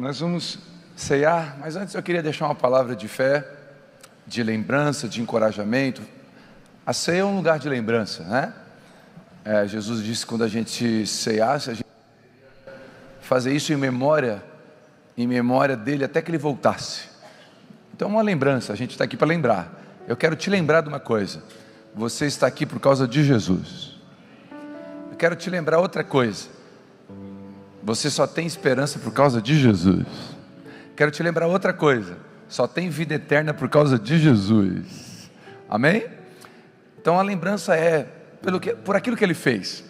Nós vamos ceiar, mas antes eu queria deixar uma palavra de fé, de lembrança, de encorajamento. A ceia é um lugar de lembrança, né? Jesus disse que quando a gente ceasse, a gente fazer isso em memória dele até que ele voltasse. Então é uma lembrança, a gente está aqui para lembrar. Eu quero te lembrar de uma coisa: você está aqui por causa de Jesus. Eu quero te lembrar outra coisa: você só tem esperança por causa de Jesus. Quero te lembrar outra coisa: só tem vida eterna por causa de Jesus. Amém? Então a lembrança é por aquilo que ele fez.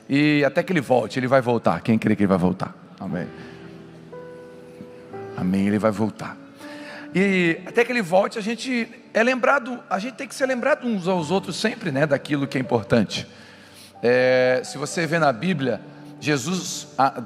E até que ele volte, ele vai voltar. Quem crê que ele vai voltar? Amém. Amém, ele vai voltar. E até que ele volte, a gente tem que ser lembrado uns aos outros sempre, né, daquilo que é importante. Se você vê na Bíblia,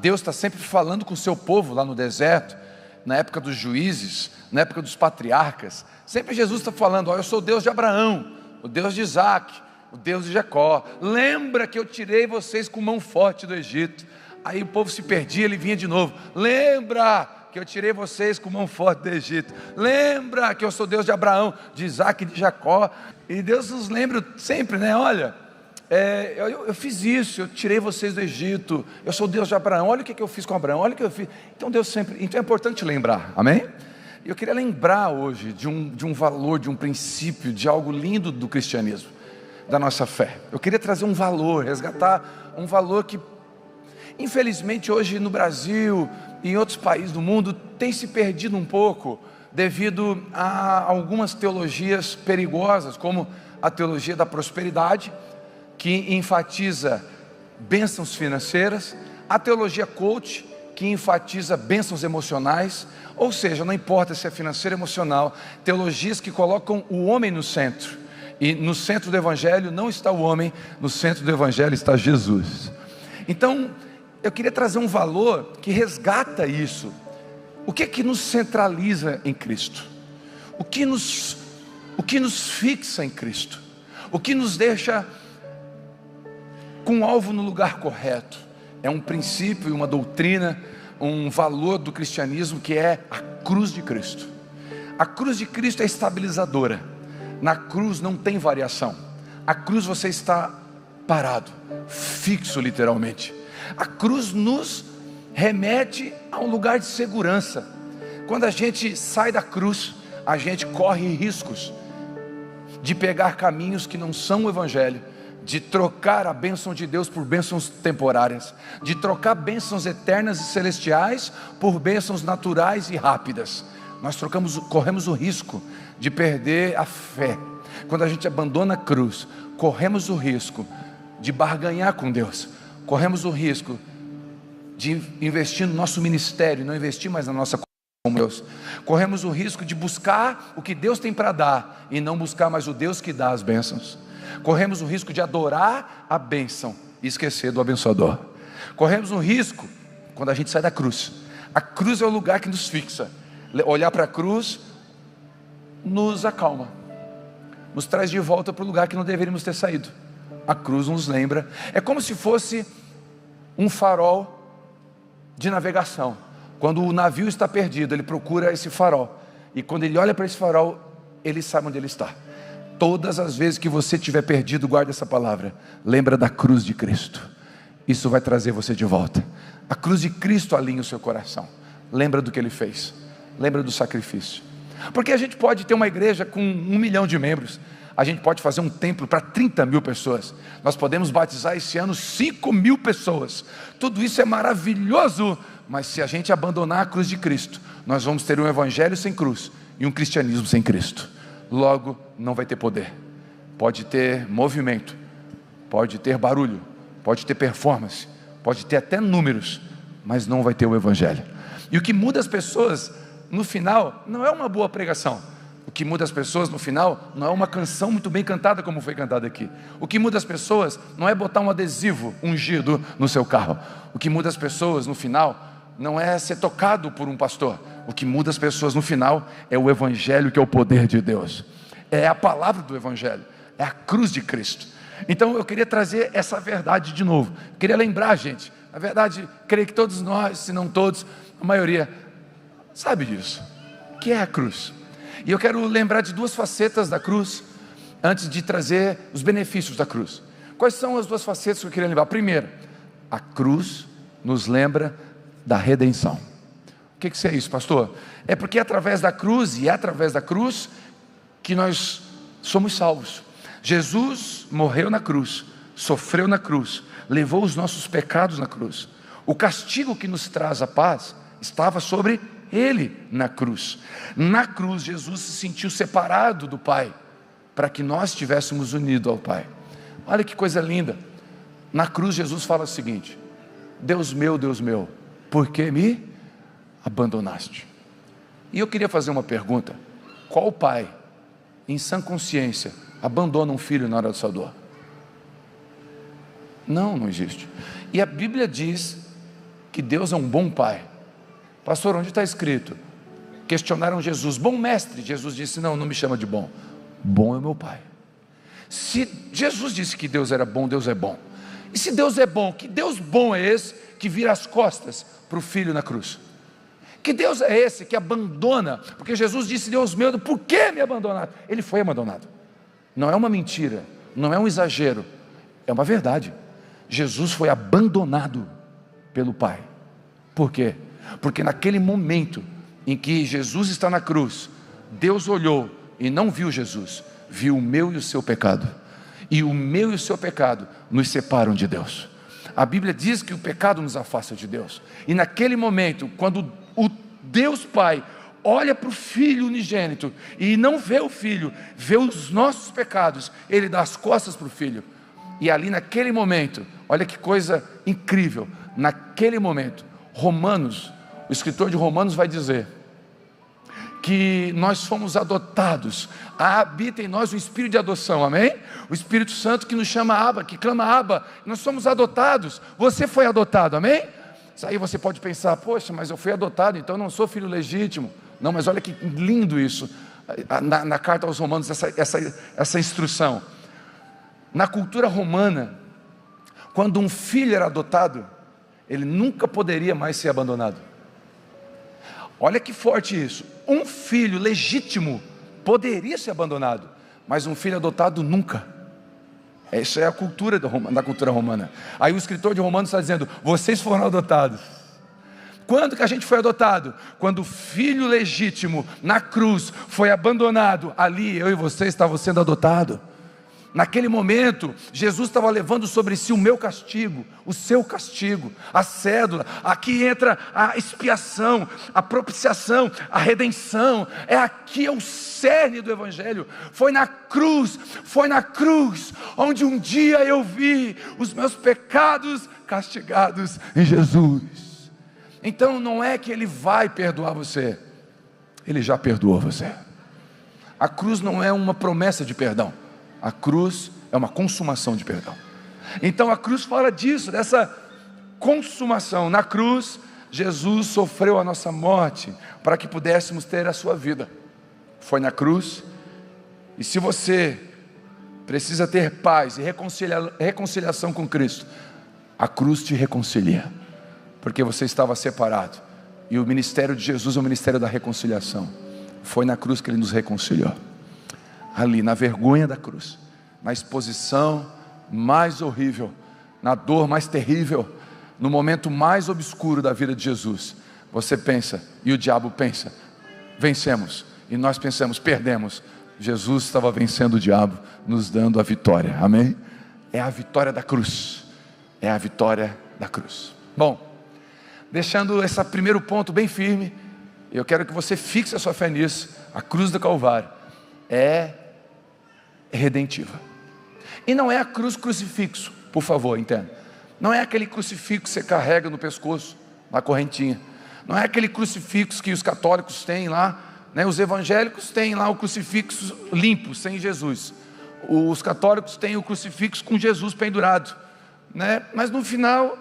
Deus está sempre falando com o seu povo lá no deserto, na época dos juízes, na época dos patriarcas. Sempre Jesus está falando: eu sou o Deus de Abraão, o Deus de Isaac, o Deus de Jacó. Lembra que eu tirei vocês com mão forte do Egito. Aí o povo se perdia, ele vinha de novo: lembra que eu tirei vocês com mão forte do Egito. Lembra que eu sou Deus de Abraão, de Isaac e de Jacó. E Deus nos lembra sempre, né? Olha, eu fiz isso, eu tirei vocês do Egito, eu sou Deus de Abraão, olha o que eu fiz com Abraão, olha o que eu fiz. Então é importante lembrar, amém? Eu queria lembrar hoje de um valor, de um princípio, de algo lindo do cristianismo, da nossa fé. Eu queria trazer um valor, resgatar um valor que, infelizmente, hoje no Brasil e em outros países do mundo, tem se perdido um pouco, devido a algumas teologias perigosas, como a teologia da prosperidade, que enfatiza bênçãos financeiras, a teologia coach, que enfatiza bênçãos emocionais. Ou seja, não importa se é financeiro ou emocional, teologias que colocam o homem no centro. E no centro do Evangelho não está o homem, no centro do Evangelho está Jesus. Então, eu queria trazer um valor que resgata isso. O que é que nos centraliza em Cristo? O que nos fixa em Cristo? O que nos deixa com o alvo no lugar correto? É um princípio e uma doutrina, um valor do cristianismo, que é a cruz de Cristo. A cruz de Cristo é estabilizadora. Na cruz não tem variação. A cruz você está parado, fixo literalmente. A cruz nos remete a um lugar de segurança. Quando a gente sai da cruz, a gente corre riscos de pegar caminhos que não são o Evangelho, de trocar a bênção de Deus por bênçãos temporárias, de trocar bênçãos eternas e celestiais por bênçãos naturais e rápidas. Nós corremos o risco de perder a fé. Quando a gente abandona a cruz, corremos o risco de barganhar com Deus, corremos o risco de investir no nosso ministério, não investir mais na nossa com Deus. Corremos o risco de buscar o que Deus tem para dar e não buscar mais o Deus que dá as bênçãos. Corremos o risco de adorar a bênção e esquecer do abençoador. Corremos o risco, quando a gente sai da cruz, a cruz é o lugar que nos fixa. Olhar para a cruz nos acalma, nos traz de volta para o lugar que não deveríamos ter saído. A cruz nos lembra, é como se fosse um farol de navegação. Quando o navio está perdido, ele procura esse farol, e quando ele olha para esse farol, ele sabe onde ele está. Todas as vezes que você estiver perdido, guarde essa palavra: lembra da cruz de Cristo. Isso vai trazer você de volta. A cruz de Cristo alinha o seu coração. Lembra do que Ele fez, lembra do sacrifício. Porque a gente pode ter uma igreja com 1 milhão de membros, a gente pode fazer um templo para 30 mil pessoas, nós podemos batizar esse ano 5 mil pessoas. Tudo isso é maravilhoso, mas se a gente abandonar a cruz de Cristo, nós vamos ter um evangelho sem cruz e um cristianismo sem Cristo. Logo, não vai ter poder. Pode ter movimento, pode ter barulho, pode ter performance, pode ter até números, mas não vai ter o Evangelho. E o que muda as pessoas no final não é uma boa pregação. O que muda as pessoas no final não é uma canção muito bem cantada como foi cantada aqui. O que muda as pessoas não é botar um adesivo ungido no seu carro. O que muda as pessoas no final não é ser tocado por um pastor. O que muda as pessoas no final é o Evangelho, que é o poder de Deus. É a palavra do Evangelho, é a cruz de Cristo. Então eu queria trazer essa verdade de novo. Eu queria lembrar, gente, na verdade, creio que todos nós, se não todos, a maioria, sabe disso, que é a cruz. E eu quero lembrar de duas facetas da cruz, antes de trazer os benefícios da cruz. Quais são as duas facetas que eu queria lembrar? Primeiro, a cruz nos lembra da redenção. O que é isso, pastor? É porque é através da cruz, e é através da cruz, que nós somos salvos. Jesus morreu na cruz, sofreu na cruz, levou os nossos pecados na cruz. O castigo que nos traz a paz estava sobre Ele na cruz. Na cruz, Jesus se sentiu separado do Pai, para que nós estivéssemos unidos ao Pai. Olha que coisa linda. Na cruz, Jesus fala o seguinte: Deus meu, por que me abandonaste? E eu queria fazer uma pergunta: qual pai, em sã consciência, abandona um filho na hora da sua dor? Não existe. E a Bíblia diz que Deus é um bom pai. Pastor, onde está escrito? Questionaram Jesus: bom mestre. Jesus disse: não me chama de bom, bom é meu pai. Se Jesus disse que Deus era bom, Deus é bom. E se Deus é bom, que Deus bom é esse que vira as costas para o filho na cruz? Que Deus é esse que abandona? Porque Jesus disse: Deus meu, por que me abandonaste? Ele foi abandonado. Não é uma mentira, não é um exagero, é uma verdade. Jesus foi abandonado pelo Pai. Por quê? Porque naquele momento em que Jesus está na cruz, Deus olhou e não viu Jesus, viu o meu e o seu pecado. E o meu e o seu pecado nos separam de Deus. A Bíblia diz que o pecado nos afasta de Deus. E naquele momento, quando o Deus Pai olha para o Filho unigênito e não vê o Filho, vê os nossos pecados, Ele dá as costas para o Filho. E ali naquele momento, olha que coisa incrível, naquele momento, o escritor de Romanos vai dizer que nós fomos adotados, habita em nós o Espírito de adoção, amém? O Espírito Santo que nos chama Abba, que clama Abba, nós somos adotados. Você foi adotado, amém? Aí você pode pensar: poxa, mas eu fui adotado, então eu não sou filho legítimo. Não, mas olha que lindo isso, na carta aos Romanos, essa instrução. Na cultura romana, quando um filho era adotado, ele nunca poderia mais ser abandonado. Olha que forte isso. Um filho legítimo poderia ser abandonado, mas um filho adotado nunca. Essa é a cultura da cultura romana. Aí o escritor de Romanos está dizendo: vocês foram adotados. Quando que a gente foi adotado? Quando o filho legítimo na cruz foi abandonado, ali eu e você estavam sendo adotados. Naquele momento, Jesus estava levando sobre si o meu castigo, o seu castigo, a cédula. Aqui entra a expiação, a propiciação, a redenção. Aqui é o cerne do Evangelho. Foi na cruz onde um dia eu vi os meus pecados castigados em Jesus. Então não é que Ele vai perdoar você, Ele já perdoou você. A cruz não é uma promessa de perdão, a cruz é uma consumação de perdão. Então a cruz fala disso, dessa consumação. Na cruz, Jesus sofreu a nossa morte para que pudéssemos ter a sua vida. Foi na cruz. E se você precisa ter paz e reconciliação com Cristo, a cruz te reconcilia, porque você estava separado. E o ministério de Jesus é o ministério da reconciliação. Foi na cruz que Ele nos reconciliou. Ali, na vergonha da cruz, na exposição mais horrível, na dor mais terrível, no momento mais obscuro da vida de Jesus, você pensa, e o diabo pensa: vencemos. E nós pensamos: perdemos. Jesus estava vencendo o diabo, nos dando a vitória, amém? É a vitória da cruz, é a vitória da cruz. Bom, deixando esse primeiro ponto bem firme, eu quero que você fixe a sua fé nisso. A cruz do Calvário é redentiva. E não é a cruz crucifixo, por favor, entenda. Não é aquele crucifixo que você carrega no pescoço, na correntinha. Não é aquele crucifixo que os católicos têm lá, né? Os evangélicos têm lá o crucifixo limpo, sem Jesus. Os católicos têm o crucifixo com Jesus pendurado, né? Mas no final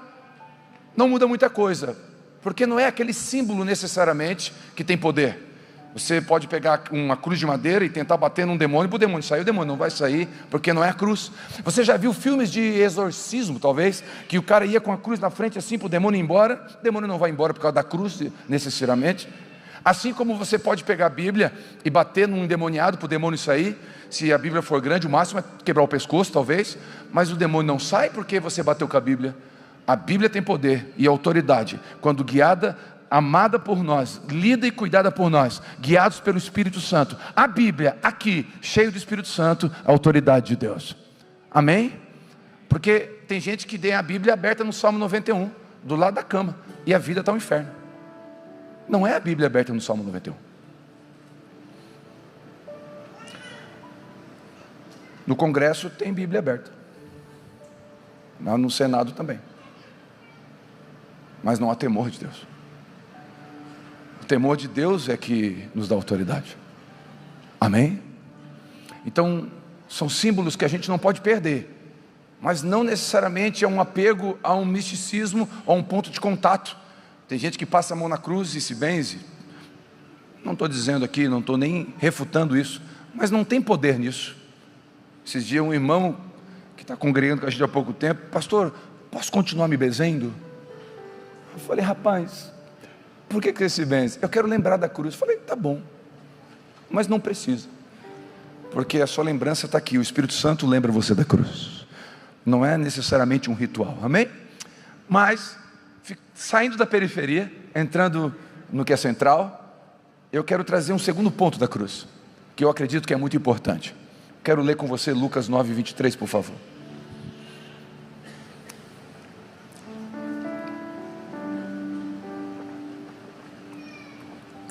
não muda muita coisa, porque não é aquele símbolo necessariamente que tem poder. Você pode pegar uma cruz de madeira e tentar bater num demônio, para o demônio sair, o demônio não vai sair, porque não é a cruz. Você já viu filmes de exorcismo, talvez, que o cara ia com a cruz na frente assim, para o demônio ir embora? O demônio não vai embora por causa da cruz, necessariamente. Assim como você pode pegar a Bíblia e bater num endemoniado para o demônio sair, se a Bíblia for grande, o máximo é quebrar o pescoço talvez, mas o demônio não sai porque você bateu com a Bíblia. A Bíblia tem poder e autoridade, quando guiada, amada por nós, lida e cuidada por nós, guiados pelo Espírito Santo. A Bíblia aqui, cheio do Espírito Santo, a autoridade de Deus. Amém? Porque tem gente que tem a Bíblia aberta no Salmo 91, do lado da cama, e a vida está um inferno. Não é a Bíblia aberta no Salmo 91. No Congresso tem Bíblia aberta, no Senado também, mas não há temor de Deus. O temor de Deus é que nos dá autoridade. Amém? Então são símbolos que a gente não pode perder, mas não necessariamente é um apego a um misticismo ou a um ponto de contato. Tem gente que passa a mão na cruz e se benze. Não estou dizendo aqui, não estou nem refutando isso, mas não tem poder nisso. Esses dias um irmão que está congregando com a gente há pouco tempo: pastor, posso continuar me benzendo? Eu falei: rapaz, por que você se benze? Eu quero lembrar da cruz. Eu falei: tá bom, mas não precisa, porque a sua lembrança está aqui. O Espírito Santo lembra você da cruz. Não é necessariamente um ritual, amém? Mas, saindo da periferia, entrando no que é central, eu quero trazer um segundo ponto da cruz, que eu acredito que é muito importante. Quero ler com você Lucas 9, 23, por favor.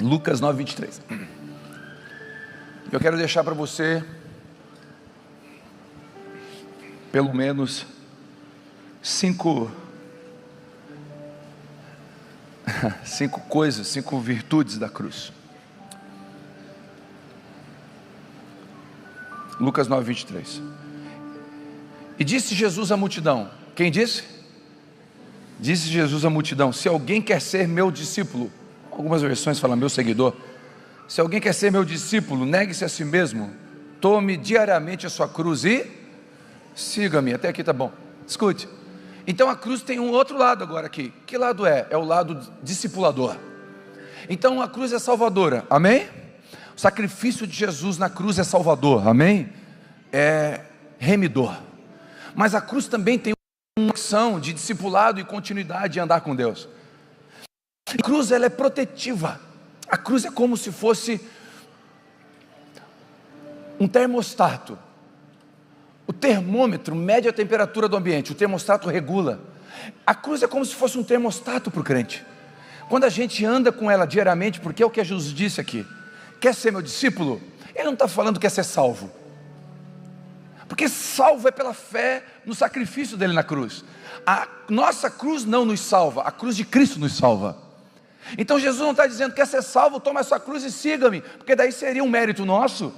Lucas 9, 23. Eu quero deixar para você pelo menos 5 coisas, 5 virtudes da cruz. Lucas 9, 23. E disse Jesus à multidão. Quem disse? Disse Jesus à multidão: se alguém quer ser meu discípulo, algumas versões falam meu seguidor. Se alguém quer ser meu discípulo, negue-se a si mesmo, tome diariamente a sua cruz e siga-me. Até aqui tá bom. Escute. Então a cruz tem um outro lado agora aqui. Que lado é? É o lado discipulador. Então a cruz é salvadora, amém? O sacrifício de Jesus na cruz é salvador, amém? É remidor. Mas a cruz também tem uma ação de discipulado e continuidade de andar com Deus. A cruz, ela é protetiva. A cruz é como se fosse um termostato. O termômetro mede a temperatura do ambiente, o termostato regula. A cruz é como se fosse um termostato para o crente. Quando a gente anda com ela diariamente, porque é o que Jesus disse aqui: quer ser meu discípulo? Ele não está falando que quer ser salvo, porque salvo é pela fé no sacrifício dele na cruz. A nossa cruz não nos salva, a cruz de Cristo nos salva. Então Jesus não está dizendo: quer ser salvo, toma a sua cruz e siga-me, porque daí seria um mérito nosso.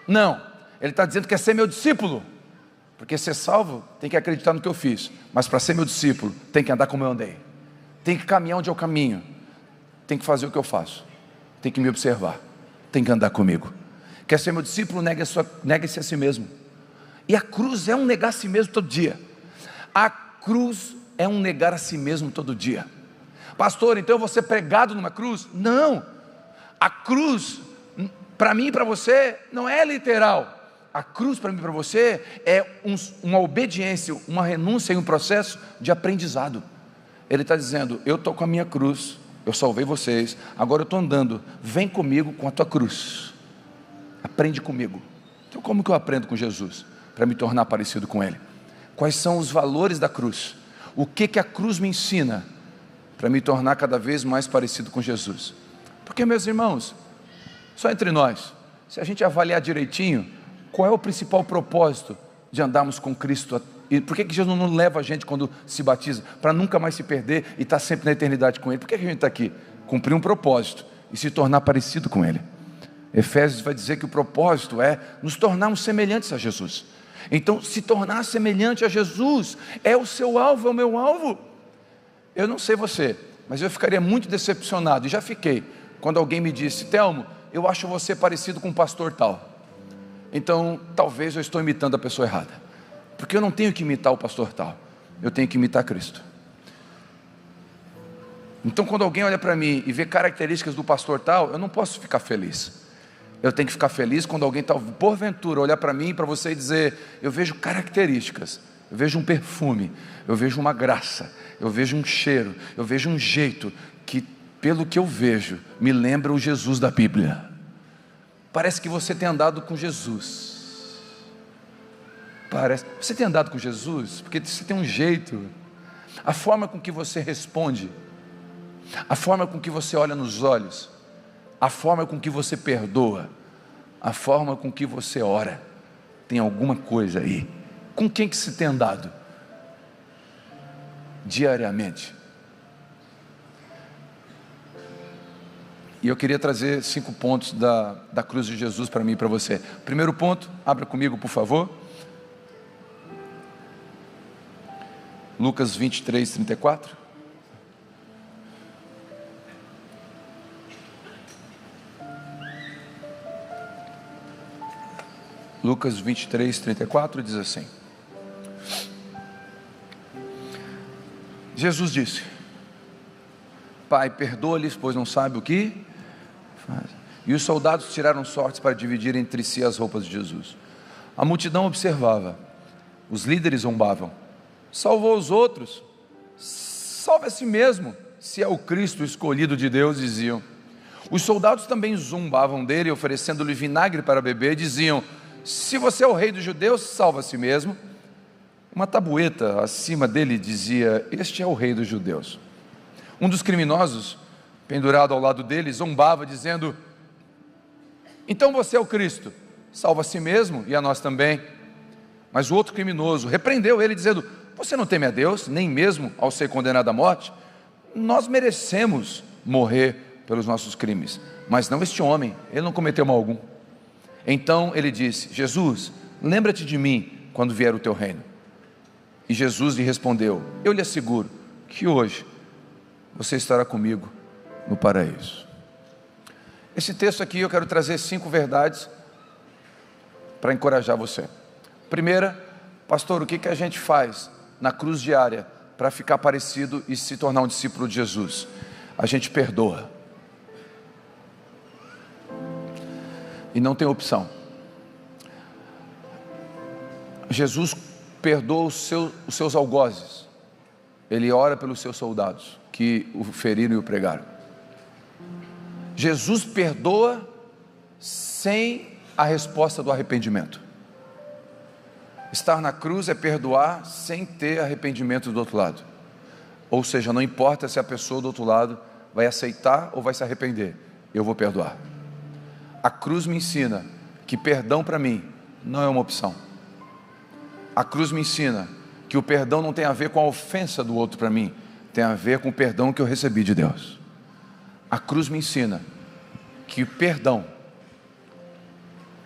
Não, ele está dizendo que quer ser meu discípulo, porque ser salvo tem que acreditar no que eu fiz, mas para ser meu discípulo tem que andar como eu andei, tem que caminhar onde eu caminho, tem que fazer o que eu faço, tem que me observar, tem que andar comigo. Quer ser meu discípulo, negue-se a si mesmo. E a cruz é um negar a si mesmo todo dia. A cruz é um negar a si mesmo todo dia. Pastor, então eu vou ser pregado numa cruz? Não, a cruz para mim e para você não é literal. A cruz para mim e para você é uma obediência, uma renúncia e um processo de aprendizado. Ele está dizendo: eu estou com a minha cruz, eu salvei vocês, agora eu estou andando, vem comigo com a tua cruz, aprende comigo. Então como que eu aprendo com Jesus? Para me tornar parecido com Ele. Quais são os valores da cruz? O que a cruz me ensina para me tornar cada vez mais parecido com Jesus? Porque, meus irmãos, só entre nós, se a gente avaliar direitinho, qual é o principal propósito de andarmos com Cristo? E por que Jesus não leva a gente quando se batiza? Para nunca mais se perder e estar sempre na eternidade com Ele. Por que a gente está aqui? Cumprir um propósito e se tornar parecido com Ele. Efésios vai dizer que o propósito é nos tornarmos semelhantes a Jesus. Então, se tornar semelhante a Jesus é o seu alvo, é o meu alvo. Eu não sei você, mas eu ficaria muito decepcionado, e já fiquei, quando alguém me disse: Telmo, eu acho você parecido com um pastor tal. Então, talvez eu estou imitando a pessoa errada, porque eu não tenho que imitar o pastor tal, eu tenho que imitar Cristo. Então quando alguém olha para mim e vê características do pastor tal, eu não posso ficar feliz. Eu tenho que ficar feliz quando alguém tal, porventura, olhar para mim e para você e dizer: eu vejo características, eu vejo um perfume, eu vejo uma graça, eu vejo um cheiro, eu vejo um jeito que, pelo que eu vejo, me lembra o Jesus da Bíblia. Parece que você tem andado com Jesus. Parece. Você tem andado com Jesus? Porque você tem um jeito. A forma com que você responde, a forma com que você olha nos olhos, a forma com que você perdoa, a forma com que você ora, tem alguma coisa aí. Com quem que você tem andado? Diariamente. E eu queria trazer 5 pontos da cruz de Jesus para mim e para você. Primeiro ponto, abra comigo por favor. Lucas 23, 34. Lucas 23, 34 diz assim: Jesus disse: Pai, perdoa-lhes, pois não sabem o que fazem. E os soldados tiraram sortes para dividir entre si as roupas de Jesus. A multidão observava, os líderes zombavam: salvou os outros, salve a si mesmo, se é o Cristo escolhido de Deus, diziam. Os soldados também zombavam dele, oferecendo-lhe vinagre para beber, diziam: se você é o rei dos judeus, salva a si mesmo. Uma tabueta acima dele dizia: este é o rei dos judeus. Um dos criminosos, pendurado ao lado dele, zombava, dizendo: então você é o Cristo, salva a si mesmo e a nós também. Mas o outro criminoso repreendeu ele, dizendo: você não teme a Deus, nem mesmo ao ser condenado à morte? Nós merecemos morrer pelos nossos crimes, mas não este homem, ele não cometeu mal algum. Então ele disse: Jesus, lembra-te de mim quando vier o teu reino. E Jesus lhe respondeu: eu lhe asseguro que hoje você estará comigo no paraíso. Esse texto aqui eu quero trazer 5 verdades para encorajar você. Primeira, pastor, o que a gente faz na cruz diária para ficar parecido e se tornar um discípulo de Jesus? A gente perdoa. E não tem opção. Jesus perdoa os seus algozes. Ele ora pelos seus soldados que o feriram e o pregaram. Jesus perdoa sem a resposta do arrependimento. Estar na cruz é perdoar sem ter arrependimento do outro lado. Ou seja, não importa se a pessoa do outro lado vai aceitar ou vai se arrepender, eu vou perdoar. A cruz me ensina que perdão para mim não é uma opção. A cruz me ensina que o perdão não tem a ver com a ofensa do outro para mim, tem a ver com o perdão que eu recebi de Deus. A cruz me ensina que o perdão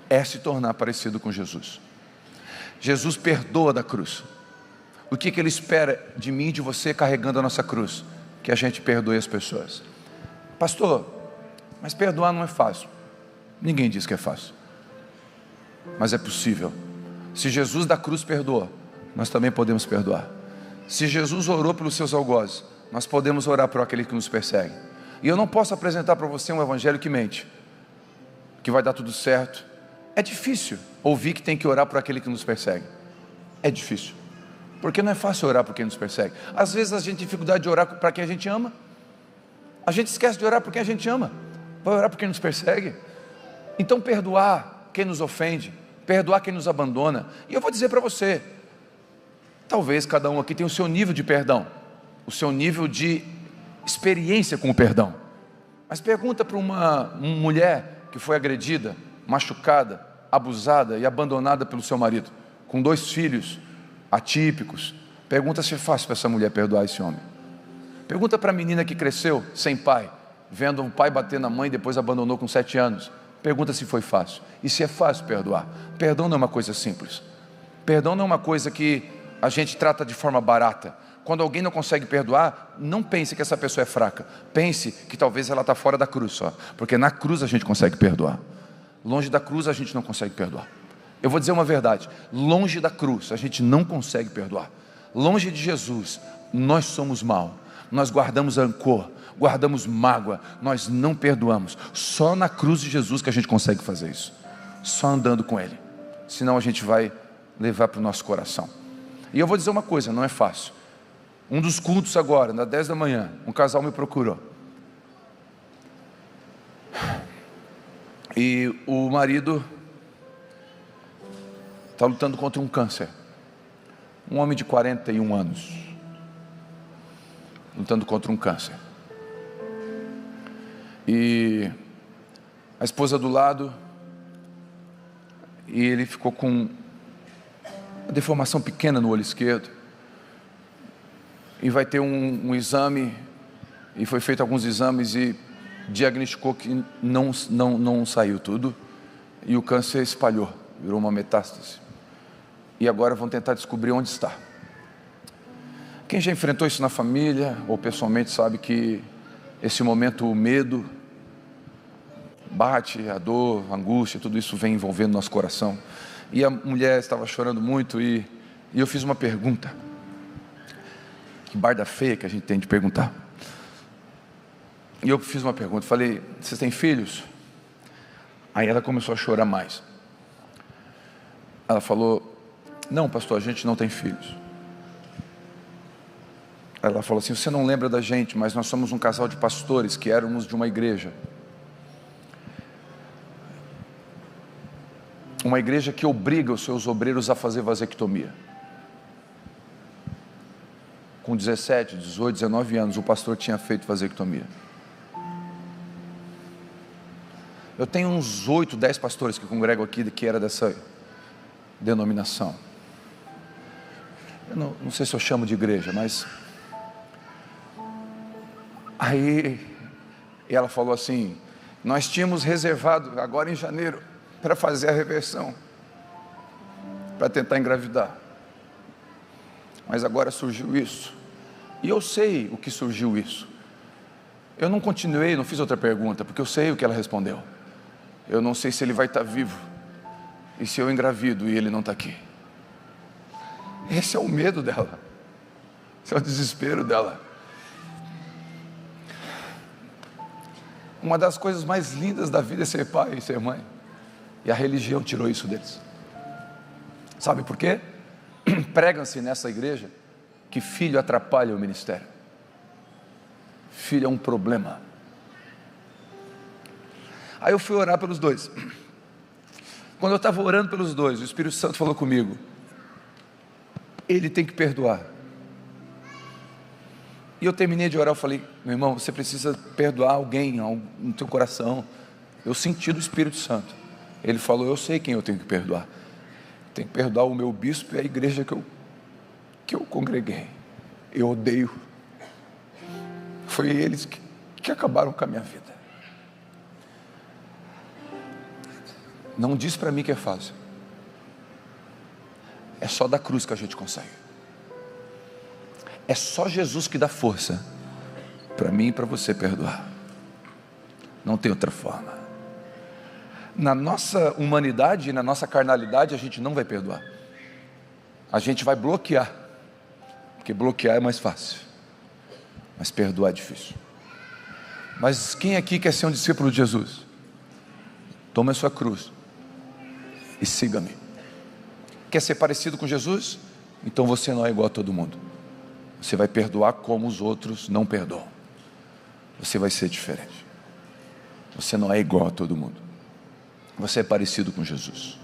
é se tornar parecido com Jesus. Jesus perdoa da cruz. O que Ele espera de mim e de você carregando a nossa cruz? Que a gente perdoe as pessoas. Pastor, mas perdoar não é fácil. Ninguém diz que é fácil, mas é possível. Se Jesus da cruz perdoou, nós também podemos perdoar. Se Jesus orou pelos seus algozes, nós podemos orar por aquele que nos persegue. E eu não posso apresentar para você um evangelho que mente, que vai dar tudo certo. É difícil ouvir que tem que orar por aquele que nos persegue. É difícil, porque não é fácil orar por quem nos persegue. Às vezes a gente tem dificuldade de orar para quem a gente ama. A gente esquece de orar por quem a gente ama, vai orar por quem nos persegue. Então perdoar quem nos ofende, perdoar quem nos abandona. E eu vou dizer para você, talvez cada um aqui tenha o seu nível de perdão, o seu nível de experiência com o perdão. Mas pergunta para uma mulher que foi agredida, machucada, abusada e abandonada pelo seu marido, com 2 filhos atípicos. Pergunta se é fácil para essa mulher perdoar esse homem. Pergunta para a menina que cresceu sem pai, vendo um pai bater na mãe e depois abandonou com 7 anos. Pergunta se foi fácil. E se é fácil perdoar. Perdão não é uma coisa simples. Perdão não é uma coisa que a gente trata de forma barata. Quando alguém não consegue perdoar, não pense que essa pessoa é fraca. Pense que talvez ela está fora da cruz só. Porque na cruz a gente consegue perdoar. Longe da cruz a gente não consegue perdoar. Eu vou dizer uma verdade. Longe da cruz a gente não consegue perdoar. Longe de Jesus, nós somos mal. Nós guardamos rancor. guardamos mágoa, nós não perdoamos. Só na cruz de Jesus que a gente consegue fazer isso, só andando com Ele, senão a gente vai levar para o nosso coração. E eu vou dizer uma coisa, não é fácil. Um dos cultos agora, às 10 da manhã, um casal me procurou, e o marido está lutando contra um câncer. Um homem de 41 anos, lutando contra um câncer. E a esposa do lado, e ele ficou com uma deformação pequena no olho esquerdo. E vai ter um exame, e foi feito alguns exames e diagnosticou que não saiu tudo, e o câncer espalhou, virou uma metástase. E agora vão tentar descobrir onde está. Quem já enfrentou isso na família ou pessoalmente sabe que esse momento, o medo bate, a dor, a angústia, tudo isso vem envolvendo nosso coração. E a mulher estava chorando muito e eu fiz uma pergunta. Que barda feia que a gente tem de perguntar. E eu fiz uma pergunta, falei: vocês têm filhos? Aí ela começou a chorar mais. Ela falou: não, pastor, a gente não tem filhos. Ela falou assim: você não lembra da gente, mas nós somos um casal de pastores que éramos de uma igreja. Uma igreja que obriga os seus obreiros a fazer vasectomia. Com 17, 18, 19 anos, o pastor tinha feito vasectomia. Eu tenho uns 8, 10 pastores que congregam aqui, que era dessa denominação. Eu não sei se eu chamo de igreja, mas... Aí ela falou assim: nós tínhamos reservado agora em janeiro para fazer a reversão, para tentar engravidar, mas agora surgiu isso. E eu sei o que surgiu isso. Eu não continuei, não fiz outra pergunta, porque eu sei o que ela respondeu. Eu não sei se ele vai estar vivo, e se eu engravido e ele não está aqui. Esse é o medo dela, esse é o desespero dela. Uma das coisas mais lindas da vida é ser pai e ser mãe, e a religião tirou isso deles. Sabe por quê? Prega-se nessa igreja que filho atrapalha o ministério. Filho é um problema. Aí eu fui orar pelos dois. Quando eu estava orando pelos dois, o Espírito Santo falou comigo: ele tem que perdoar. E eu terminei de orar, eu falei: meu irmão, você precisa perdoar alguém no teu coração. Eu senti do Espírito Santo. Ele falou: eu sei quem eu tenho que perdoar. Tenho que perdoar o meu bispo e a igreja que eu congreguei. Eu odeio. Foi eles que acabaram com a minha vida. Não diz para mim que é fácil. É só da cruz que a gente consegue. É só Jesus que dá força para mim e para você perdoar. Não tem outra forma. Na nossa humanidade e na nossa carnalidade a gente não vai perdoar. A gente vai bloquear, porque bloquear é mais fácil, mas perdoar é difícil. Mas quem aqui quer ser um discípulo de Jesus? Tome a sua cruz e siga-me. Quer ser parecido com Jesus? Então você não é igual a todo mundo. Você vai perdoar como os outros não perdoam. Você vai ser diferente. Você não é igual a todo mundo. Você é parecido com Jesus.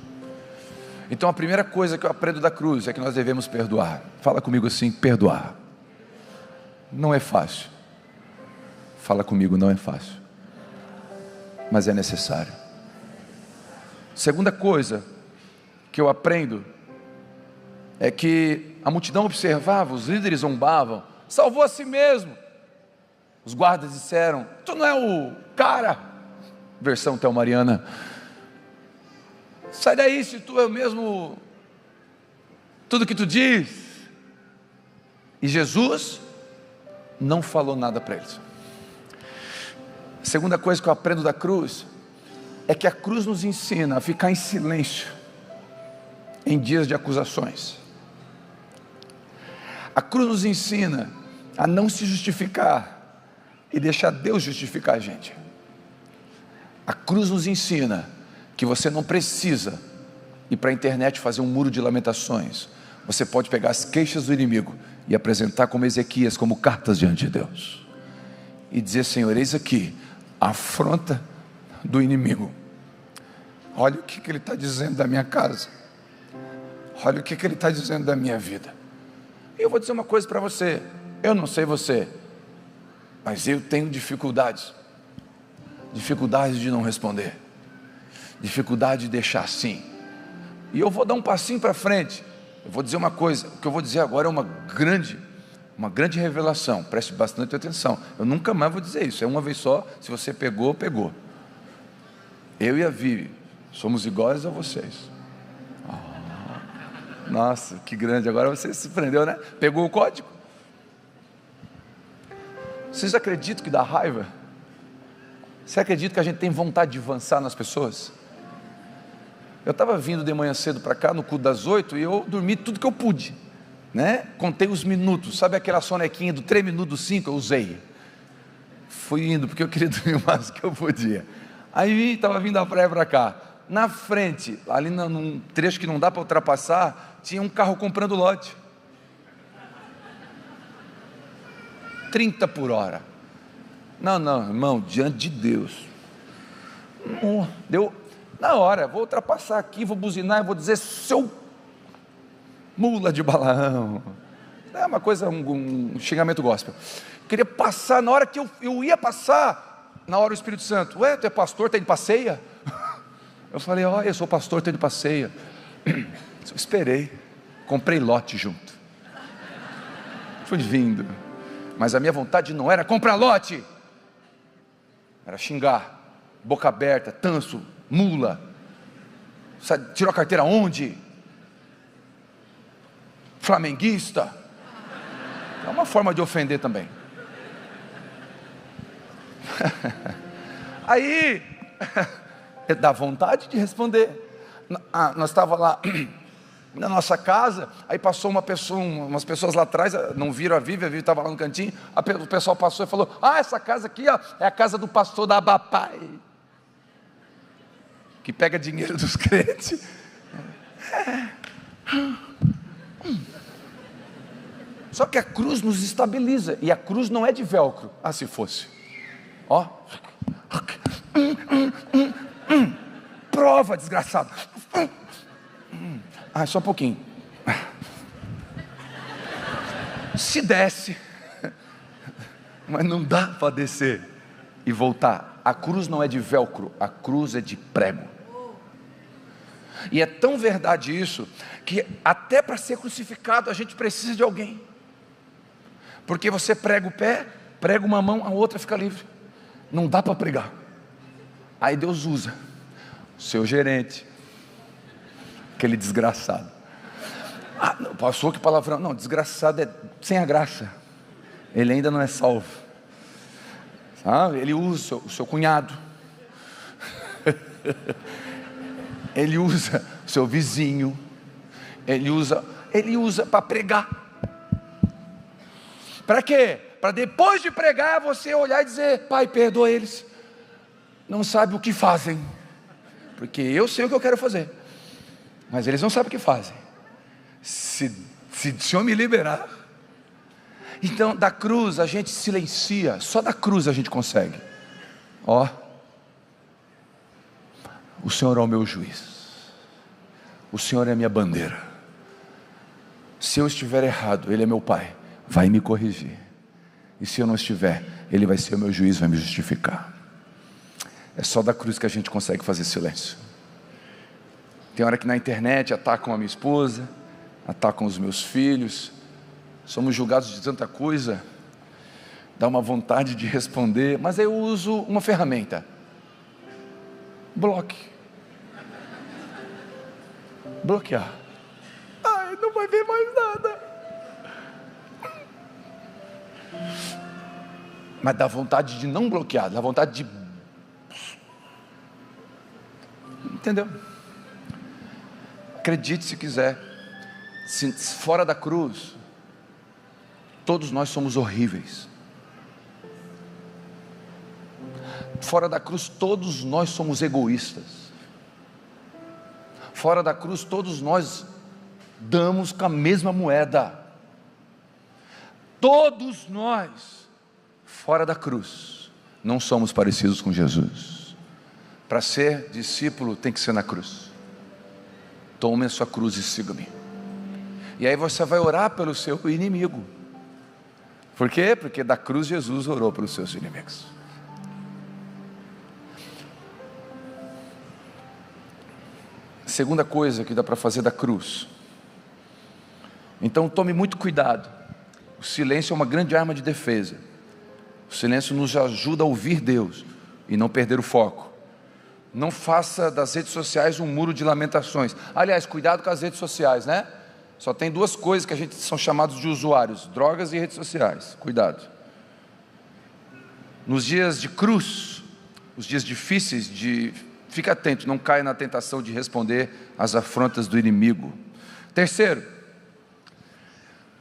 Então a primeira coisa que eu aprendo da cruz é que nós devemos perdoar. Fala comigo assim: perdoar. Não é fácil. Fala comigo: não é fácil, mas é necessário. Segunda coisa que eu aprendo é que a multidão observava, os líderes zombavam: salvou a si mesmo. Os guardas disseram: tu não é o cara, versão telmariana, sai daí se tu é mesmo tudo que tu diz. E Jesus não falou nada para eles. A segunda coisa que eu aprendo da cruz é que a cruz nos ensina a ficar em silêncio em dias de acusações. A cruz nos ensina a não se justificar e deixar Deus justificar a gente. A cruz nos ensina que você não precisa ir para a internet fazer um muro de lamentações. Você pode pegar as queixas do inimigo e apresentar como Ezequias, como cartas diante de Deus, e dizer: Senhor, eis aqui a afronta do inimigo. Olha o que ele está dizendo da minha casa. Olha o que ele está dizendo da minha vida. E eu vou dizer uma coisa para você. Eu não sei você, mas eu tenho dificuldades de não responder, dificuldade de deixar assim. E eu vou dar um passinho para frente. Eu vou dizer uma coisa. O que eu vou dizer agora é uma grande revelação. Preste bastante atenção. Eu nunca mais vou dizer isso. É uma vez só. Se você pegou, pegou. Eu e a Vivi somos iguais a vocês. Nossa, que grande. Agora você se surpreendeu, né? Pegou o código. Vocês acreditam que dá raiva? Você acredita que a gente tem vontade de avançar nas pessoas? Eu estava vindo de manhã cedo para cá, no culto das 8, e eu dormi tudo que eu pude, né? Contei os minutos. Sabe aquela sonequinha do 3 minutos, 5? Eu usei. Fui indo, porque eu queria dormir o máximo que eu podia. Aí estava vindo da praia para cá. Na frente, ali num trecho que não dá para ultrapassar, tinha um carro comprando lote. 30 por hora. Não, irmão, diante de Deus. Deu na hora, vou ultrapassar aqui, vou buzinar e vou dizer: seu mula de Balaão. É uma coisa, um xingamento gospel. Queria passar, na hora que eu ia passar, na hora o Espírito Santo: ué, tu é pastor, tá indo pra ceia? Eu falei: olha, eu sou pastor, tô indo pra ceia. Eu esperei, comprei lote junto. Fui vindo. Mas a minha vontade não era comprar lote, era xingar, boca aberta, tanso, mula. Tirou a carteira onde? Flamenguista. É uma forma de ofender também. Aí dá vontade de responder. Nós estávamos lá na nossa casa, aí passou umas pessoas lá atrás, não viram a Vivi estava lá no cantinho, o pessoal passou e falou: essa casa aqui, ó, é a casa do pastor da Abapai, que pega dinheiro dos crentes. Só que a cruz nos estabiliza, e a cruz não é de velcro. Se fosse, ó, prova, desgraçado. Só um pouquinho. Se desce, mas não dá para descer e voltar. A cruz não é de velcro, a cruz é de prego. E é tão verdade isso, que até para ser crucificado a gente precisa de alguém. Porque você prega o pé, prega uma mão, a outra fica livre. Não dá para pregar. Aí Deus usa o seu gerente, aquele desgraçado. Não, passou que palavrão. Não, desgraçado é sem a graça. Ele ainda não é salvo. Ele usa o seu cunhado. Ele usa o seu vizinho. Ele usa para pregar. Para quê? Para depois de pregar você olhar e dizer: Pai, perdoa eles, não sabem o que fazem. Porque eu sei o que eu quero fazer, mas eles não sabem o que fazem. Se o Senhor me liberar. Então, da cruz a gente silencia. Só da cruz a gente consegue. O Senhor é o meu juiz, o Senhor é a minha bandeira. Se eu estiver errado, Ele é meu Pai, vai me corrigir. E se eu não estiver, Ele vai ser o meu juiz, vai me justificar. É só da cruz que a gente consegue fazer silêncio. Tem hora que na internet atacam a minha esposa, atacam os meus filhos, somos julgados de tanta coisa, dá uma vontade de responder, mas eu uso uma ferramenta: bloquear. Não vai ver mais nada. Mas dá vontade de não bloquear, dá vontade de... Entendeu? Acredite se quiser. Fora da cruz, todos nós somos horríveis. Fora da cruz todos nós somos egoístas. Fora da cruz todos nós damos com a mesma moeda. Todos nós, fora da cruz, não somos parecidos com Jesus. Para ser discípulo tem que ser na cruz. Tome a sua cruz e siga-me. E aí você vai orar pelo seu inimigo. Por quê? Porque da cruz Jesus orou pelos seus inimigos. Segunda coisa que dá para fazer da cruz. Então tome muito cuidado. O silêncio é uma grande arma de defesa. O silêncio nos ajuda a ouvir Deus e não perder o foco. Não faça das redes sociais um muro de lamentações. Aliás, cuidado com as redes sociais, né? Só tem duas coisas que a gente são chamados de usuários: drogas e redes sociais. Cuidado. Nos dias de cruz, os dias difíceis, fica atento, não caia na tentação de responder às afrontas do inimigo. Terceiro,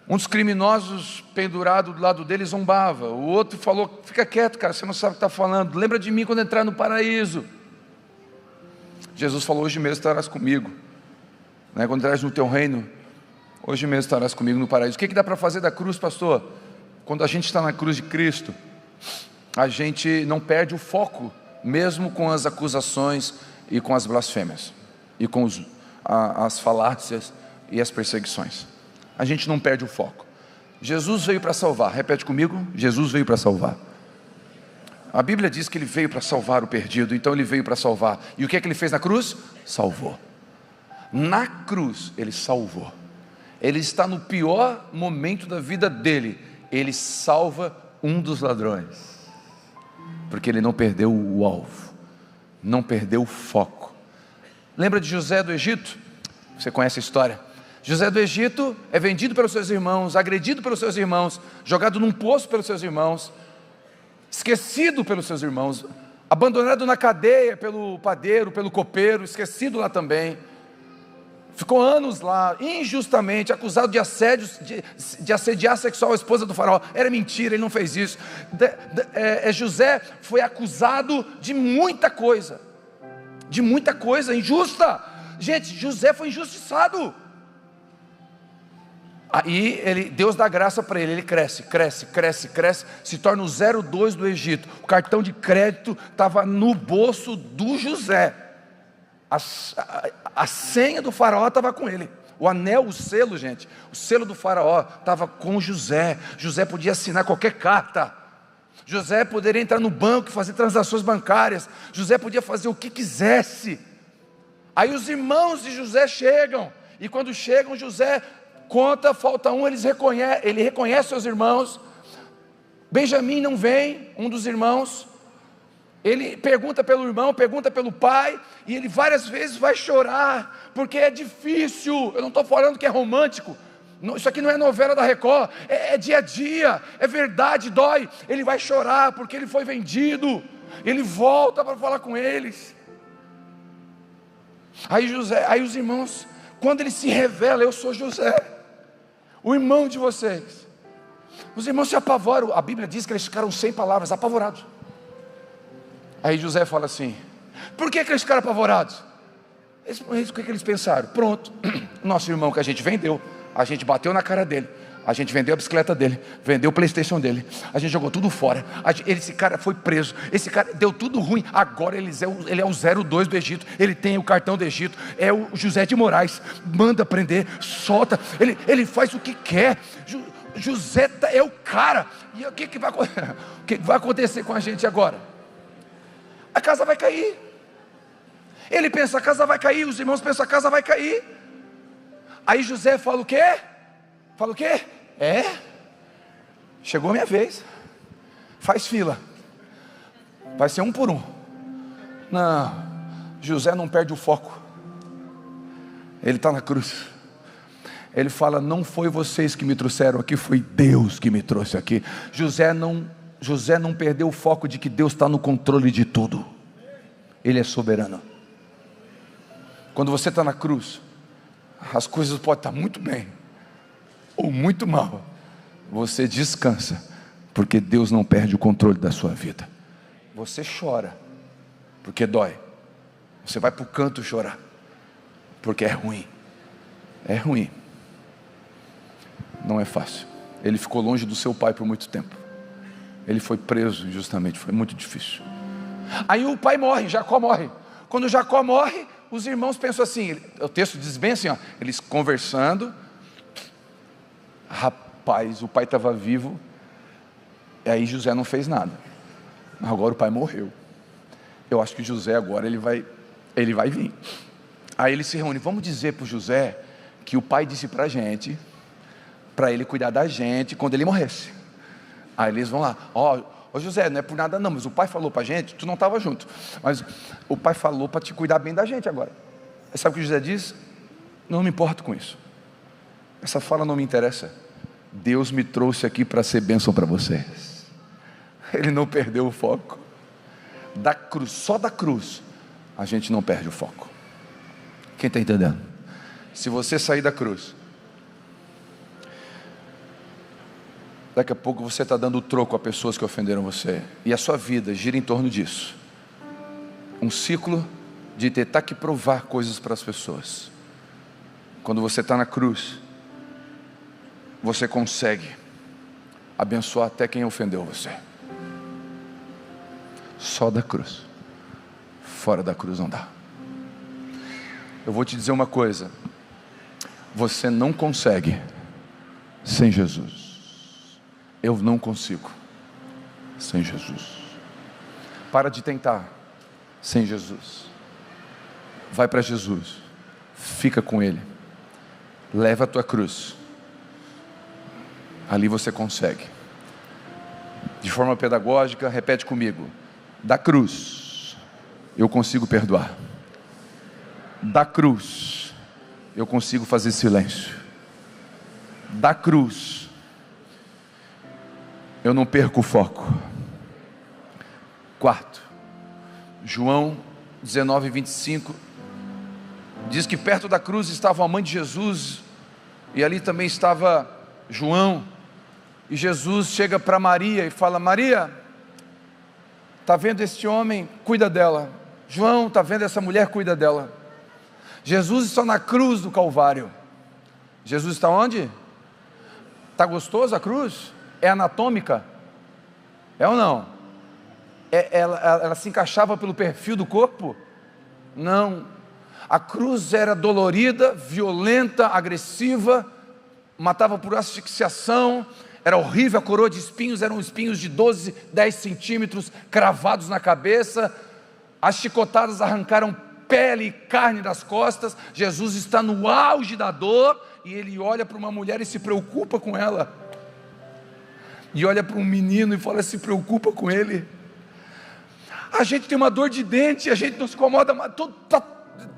um dos criminosos pendurado do lado dele zombava. O outro falou: fica quieto, cara, você não sabe o que está falando. Lembra de mim quando entrar no paraíso. Jesus falou: hoje mesmo estarás comigo, né? Quando entrares no teu reino, hoje mesmo estarás comigo no paraíso. O que dá para fazer da cruz, pastor? Quando a gente está na cruz de Cristo, a gente não perde o foco, mesmo com as acusações e com as blasfêmias, e com as falácias e as perseguições. A gente não perde o foco. Jesus veio para salvar. Repete comigo: Jesus veio para salvar. A Bíblia diz que Ele veio para salvar o perdido. Então Ele veio para salvar. E o que é que Ele fez na cruz? Salvou. Na cruz Ele salvou. Ele está no pior momento da vida dele. Ele salva um dos ladrões, porque ele não perdeu o alvo, não perdeu o foco. Lembra de José do Egito? Você conhece a história. José do Egito é vendido pelos seus irmãos, agredido pelos seus irmãos, jogado num poço pelos seus irmãos, esquecido pelos seus irmãos, abandonado na cadeia pelo padeiro, pelo copeiro, esquecido lá também. Ficou anos lá, injustamente, acusado de assédio, de assediar sexual a esposa do faraó. Era mentira, ele não fez isso. José foi acusado de muita coisa injusta. Gente, José foi injustiçado. Aí Deus dá graça para ele cresce, se torna o 02 do Egito. O cartão de crédito estava no bolso do José. A senha do faraó estava com ele. O anel, o selo, gente, o selo do faraó estava com José. José podia assinar qualquer carta. José poderia entrar no banco e fazer transações bancárias. José podia fazer o que quisesse. Aí os irmãos de José chegam. E quando chegam, José conta, falta um, ele reconhece seus irmãos. Benjamim não vem, um dos irmãos. Ele pergunta pelo irmão, pergunta pelo pai, e ele várias vezes vai chorar, porque é difícil. Eu não estou falando que é romântico, isso aqui não é novela da Record, é dia a dia, é verdade, dói. Ele vai chorar porque ele foi vendido. Ele volta para falar com eles. Aí os irmãos, quando ele se revela: eu sou José, o irmão de vocês. Os irmãos se apavoram. A Bíblia diz que eles ficaram sem palavras, apavorados. Aí José fala assim: por que eles ficaram apavorados? O que eles pensaram? Pronto, nosso irmão que a gente vendeu, a gente bateu na cara dele, a gente vendeu a bicicleta dele, vendeu o PlayStation dele, a gente jogou tudo fora, esse cara foi preso, esse cara deu tudo ruim. Agora ele é o 02 do Egito, ele tem o cartão do Egito, é o José de Moraes, manda prender, solta, ele faz o que quer. José é o cara. E o que vai acontecer com a gente agora? A casa vai cair. Ele pensa: a casa vai cair. Os irmãos pensam: a casa vai cair. Aí José fala o quê? Chegou a minha vez. Faz fila. Vai ser um por um. Não, José não perde o foco. Ele está na cruz. Ele fala: não foi vocês que me trouxeram aqui, foi Deus que me trouxe aqui. José não perdeu o foco de que Deus está no controle de tudo. Ele é soberano. Quando você está na cruz, as coisas podem estar muito bem ou muito mal. Você descansa, porque Deus não perde o controle da sua vida. você chora, porque dói. Você vai para o canto chorar, porque é ruim. É ruim. Não é fácil. Ele ficou longe do seu pai por muito tempo. Ele foi preso injustamente, foi muito difícil. Aí o pai morre, Jacó morre. Quando Jacó morre, os irmãos pensam assim, o texto diz bem assim, ó, eles conversando. Rapaz, o pai estava vivo, e aí José não fez nada. Mas agora o pai morreu. Eu acho que José agora ele vai vir. Aí eles se reúnem, vamos dizer para o José que o pai disse para a gente, para ele cuidar da gente quando ele morresse. Aí eles vão lá, ó José, não é por nada não, mas o pai falou para a gente, tu não estava junto, mas o pai falou para te cuidar bem da gente agora. Sabe o que José diz? Não me importo com isso, essa fala não me interessa, Deus me trouxe aqui para ser bênção para vocês. Ele não perdeu o foco. Da cruz, só da cruz a gente não perde o foco. Quem está entendendo? Se você sair da cruz, daqui a pouco você está dando troco a pessoas que ofenderam você, e a sua vida gira em torno disso. Um ciclo de tentar que provar coisas para as pessoas. Quando você está na cruz, você consegue abençoar até quem ofendeu você. Só da cruz. Fora da cruz não dá. Eu vou te dizer uma coisa, você não consegue sem Jesus. Eu não consigo sem Jesus. Para de tentar sem Jesus. Vai para Jesus, fica com Ele, leva a tua cruz, ali você consegue. De forma pedagógica, repete comigo: da cruz eu consigo perdoar, da cruz eu consigo fazer silêncio, da cruz eu não perco o foco. Quarto, João 19:25 diz que perto da cruz estava a mãe de Jesus, e ali também estava João, e Jesus chega para Maria e fala: Maria, está vendo este homem? Cuida dela. João, está vendo essa mulher? Cuida dela. Jesus está na cruz do Calvário. Jesus está onde? Está gostoso a cruz? É anatômica? É ou não? Ela se encaixava pelo perfil do corpo? Não. A cruz era dolorida, violenta, agressiva, matava por asfixiação, era horrível. A coroa de espinhos eram espinhos de 12, 10 centímetros cravados na cabeça. As chicotadas arrancaram pele e carne das costas. Jesus está no auge da dor e ele olha para uma mulher e se preocupa com ela, e olha para um menino e fala: se preocupa com ele. A gente tem uma dor de dente, a gente não se incomoda, mas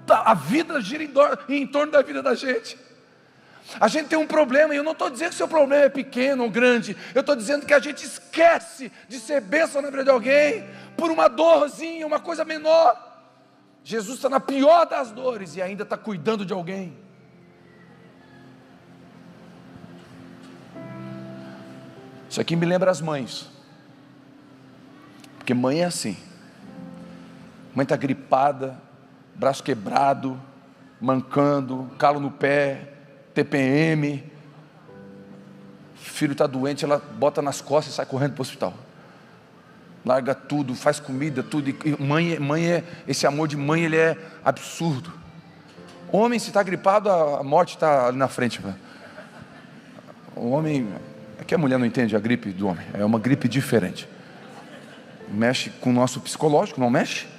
a vida gira em torno da vida da gente. A gente tem um problema, e eu não estou dizendo que seu problema é pequeno ou grande, eu estou dizendo que a gente esquece de ser bênção na vida de alguém por uma dorzinha, uma coisa menor. Jesus está na pior das dores e ainda está cuidando de alguém. Isso aqui me lembra as mães, porque mãe é assim. Mãe está gripada, braço quebrado, mancando, calo no pé, TPM, filho está doente, ela bota nas costas e sai correndo para o hospital, larga tudo, faz comida, tudo. E esse amor de mãe, ele é absurdo. Homem, se está gripado, a morte está ali na frente. O homem, é que a mulher não entende a gripe do homem, é uma gripe diferente, mexe com o nosso psicológico, não mexe?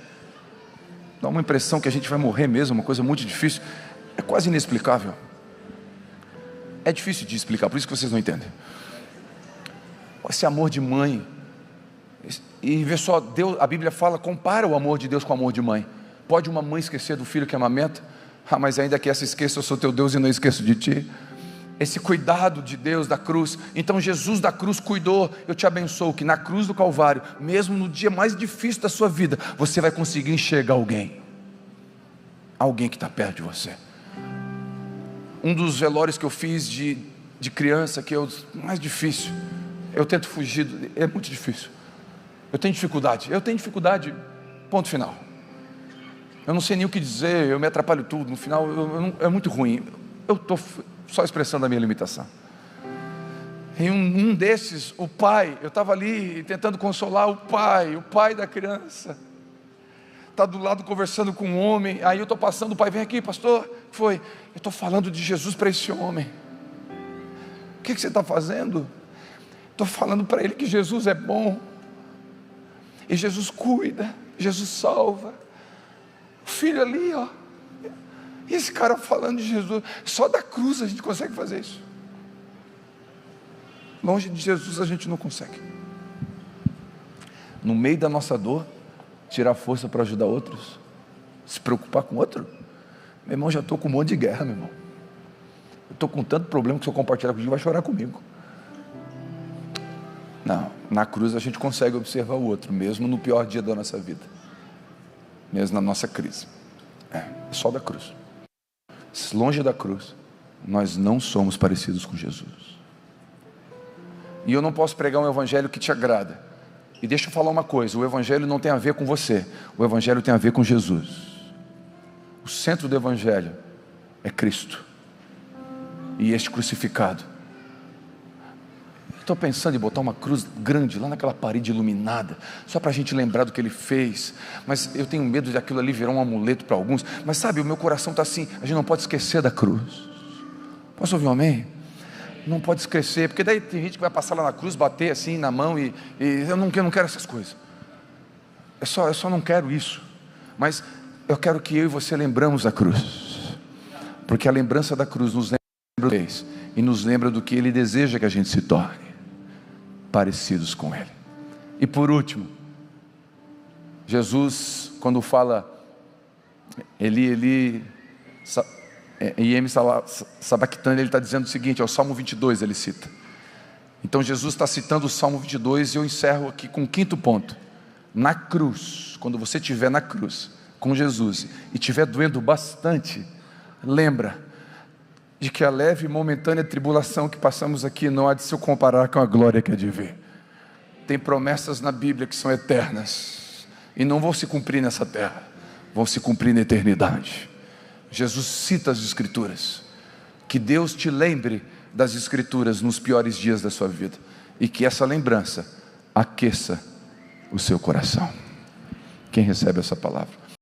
Dá uma impressão que a gente vai morrer mesmo, uma coisa muito difícil, é quase inexplicável. É difícil de explicar, por isso que vocês não entendem. Esse amor de mãe, e vê só, Deus, a Bíblia fala, compara o amor de Deus com o amor de mãe. Pode uma mãe esquecer do filho que amamenta? Mas ainda que essa esqueça, eu sou teu Deus e não esqueço de ti. Esse cuidado de Deus da cruz. Então Jesus da cruz cuidou. Eu te abençoo que na cruz do Calvário, mesmo no dia mais difícil da sua vida, você vai conseguir enxergar alguém que está perto de você. Um dos velórios que eu fiz de criança, que é o mais difícil, eu tento fugir, é muito difícil. Eu tenho dificuldade, ponto final. Eu não sei nem o que dizer, eu me atrapalho tudo, no final é muito ruim. Eu estou só expressando a minha limitação. Em um desses, o pai, eu estava ali tentando consolar o pai da criança, está do lado conversando com um homem, aí eu estou passando, o pai, vem aqui, pastor, o que foi? Eu estou falando de Jesus para esse homem. O que você está fazendo? Estou falando para ele que Jesus é bom, e Jesus cuida, Jesus salva. O filho ali, ó, e esse cara falando de Jesus, só da cruz a gente consegue fazer isso. Longe de Jesus a gente não consegue. No meio da nossa dor, tirar força para ajudar outros, se preocupar com outro. Meu irmão, já estou com um monte de guerra, meu irmão. Eu estou com tanto problema que se eu compartilhar contigo, vai chorar comigo. Não, na cruz a gente consegue observar o outro, mesmo no pior dia da nossa vida, mesmo na nossa crise. É só da cruz. Longe da cruz, nós não somos parecidos com Jesus. E eu não posso pregar um evangelho que te agrada. E deixa eu falar uma coisa, o evangelho não tem a ver com você, o evangelho tem a ver com Jesus. O centro do evangelho é Cristo e este crucificado. Estou pensando em botar uma cruz grande lá naquela parede iluminada, só para a gente lembrar do que ele fez, mas eu tenho medo de aquilo ali virar um amuleto para alguns. Mas sabe, o meu coração está assim, a gente não pode esquecer da cruz. Posso ouvir um amém? Não pode esquecer, porque daí tem gente que vai passar lá na cruz, bater assim na mão e eu não quero essas coisas. Eu só não quero isso. Mas eu quero que eu e você lembramos da cruz, porque a lembrança da cruz nos lembra e nos lembra do que ele deseja que a gente se torne parecidos com ele. E por último, Jesus, quando fala Eli, Yemi Sabachthani, ele está dizendo o seguinte, é o Salmo 22, ele cita. Então Jesus está citando o Salmo 22 e eu encerro aqui com o quinto ponto. Na cruz, quando você estiver na cruz com Jesus e estiver doendo bastante, lembra de que a leve e momentânea tribulação que passamos aqui não há de se comparar com a glória que há de vir. Tem promessas na Bíblia que são eternas e não vão se cumprir nessa terra, vão se cumprir na eternidade. Jesus cita as Escrituras. Que Deus te lembre das Escrituras nos piores dias da sua vida e que essa lembrança aqueça o seu coração. Quem recebe essa palavra?